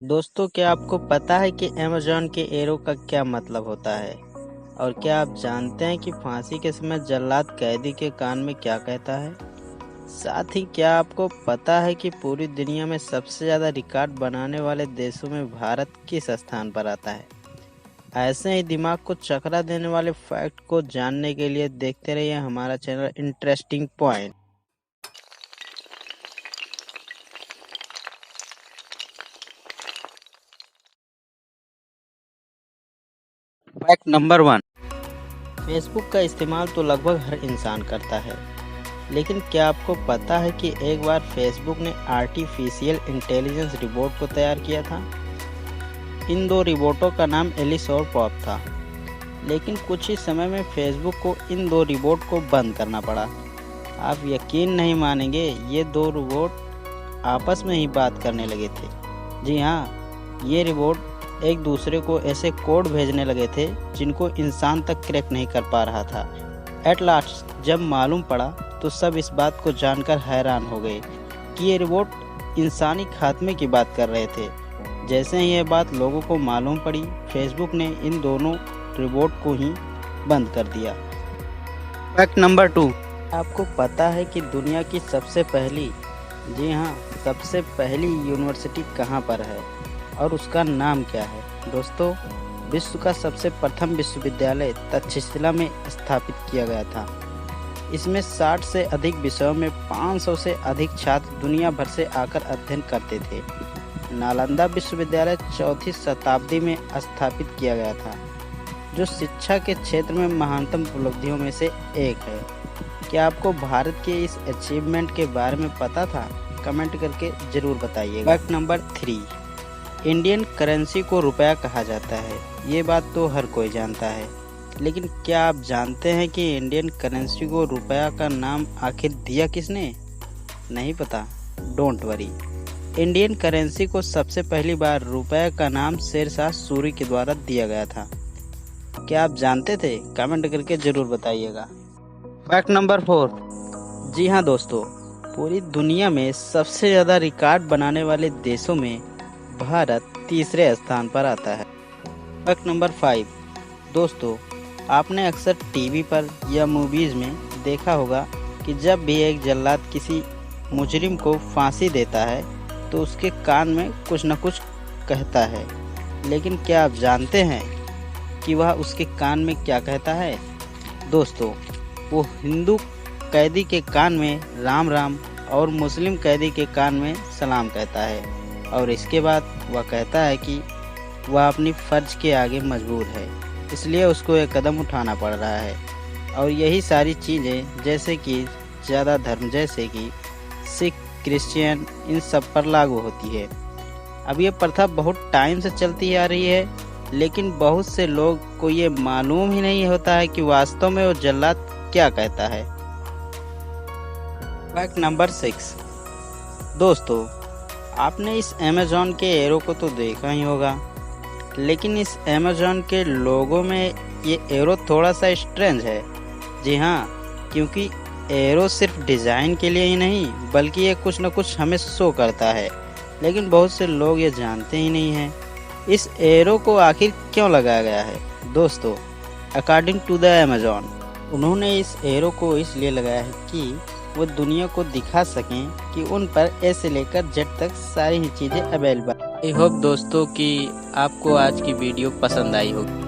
दोस्तों, क्या आपको पता है कि अमेज़न के एरो का क्या मतलब होता है? और क्या आप जानते हैं कि फांसी के समय जल्लाद कैदी के कान में क्या कहता है? साथ ही क्या आपको पता है कि पूरी दुनिया में सबसे ज़्यादा रिकॉर्ड बनाने वाले देशों में भारत किस स्थान पर आता है? ऐसे ही दिमाग को चकरा देने वाले फैक्ट को जानने के लिए देखते रहिए हमारा channel interesting point. Fact number 1। Facebook का इस्तेमाल तो लगभग हर इंसान करता है, लेकिन क्या आपको पता है कि एक बार फेसबुक ने आर्टिफिशियल इंटेलिजेंस रिबोट को तैयार किया था? इन दो रिबोटों का नाम एलिस और पॉप था, लेकिन कुछ ही समय में फेसबुक को इन दो रिबोट को बंद करना पड़ा। आप यकीन नहीं मानेंगे, ये दो रिबोट आपस में ही बात करने लगे थे। जी हाँ, ये रिबोट एक दूसरे को ऐसे कोड भेजने लगे थे जिनको इंसान तक क्रैक नहीं कर पा रहा था। एट लास्ट जब मालूम पड़ा तो सब इस बात को जानकर हैरान हो गए कि ये रिबोट इंसानी खात्मे की बात कर रहे थे। जैसे ही ये बात लोगों को मालूम पड़ी, फेसबुक ने इन दोनों रिबोट को ही बंद कर दिया। Fact number 2। आपको पता है कि दुनिया की सबसे पहली, जी हाँ, सबसे पहली यूनिवर्सिटी कहाँ पर है और उसका नाम क्या है? दोस्तों, विश्व का सबसे प्रथम विश्वविद्यालय तक्षशिला में स्थापित किया गया था। इसमें 60 से अधिक विषयों में 500 से अधिक छात्र दुनिया भर से आकर अध्ययन करते थे। नालंदा विश्वविद्यालय 4वीं शताब्दी में स्थापित किया गया था, जो शिक्षा के क्षेत्र में महानतम उपलब्धियों में से एक है। क्या आपको भारत के इस अचीवमेंट के बारे में पता था? कमेंट करके जरूर बताइएगा। Fact number 3। इंडियन करेंसी को रुपया कहा जाता है। ये बात तो हर कोई जानता है, लेकिन क्या आप जानते हैं कि इंडियन करेंसी को रुपया का नाम आखिर दिया किसने? नहीं पता? Don't worry. इंडियन करेंसी को सबसे पहली बार रुपये का नाम शेरशाह सूरी के द्वारा दिया गया था। क्या आप जानते थे? कमेंट करके जरूर बताइएगा। Fact number 4। जी हाँ दोस्तों, पूरी दुनिया में सबसे ज़्यादा रिकॉर्ड बनाने वाले देशों में भारत तीसरे स्थान पर आता है। Fact number 5। दोस्तों, आपने अक्सर टीवी पर या मूवीज़ में देखा होगा कि जब भी एक जल्लाद किसी मुजरिम को फांसी देता है तो उसके कान में कुछ न कुछ कहता है, लेकिन क्या आप जानते हैं कि वह उसके कान में क्या कहता है? दोस्तों, वो हिंदू कैदी के कान में राम राम और मुस्लिम कैदी के कान में सलाम कहता है, और इसके बाद वह कहता है कि वह अपनी फ़र्ज के आगे मजबूर है, इसलिए उसको एक कदम उठाना पड़ रहा है। और यही सारी चीज़ें जैसे कि ज़्यादा धर्म जैसे कि सिख, क्रिश्चियन, इन सब पर लागू होती है। अब ये प्रथा बहुत टाइम से चलती आ रही है, लेकिन बहुत से लोग को ये मालूम ही नहीं होता है कि वास्तव में वो जल्लाद क्या कहता है। Fact number 6। दोस्तों, आपने इस अमेज़न के एरो को तो देखा ही होगा, लेकिन इस अमेज़न के लोगो में ये एरो थोड़ा सा स्ट्रेंज है। जी हाँ, क्योंकि एरो सिर्फ डिज़ाइन के लिए ही नहीं, बल्कि ये कुछ न कुछ हमें शो करता है, लेकिन बहुत से लोग ये जानते ही नहीं हैं। इस एरो को आखिर क्यों लगाया गया है? दोस्तों, अकॉर्डिंग टू द अमेज़न, उन्होंने इस एरो को इसलिए लगाया है कि वो दुनिया को दिखा सकें कि उन पर ए से लेकर जेड तक सारी ही चीज़ें अवेलेबल। आई होप दोस्तों कि आपको आज की वीडियो पसंद आई होगी।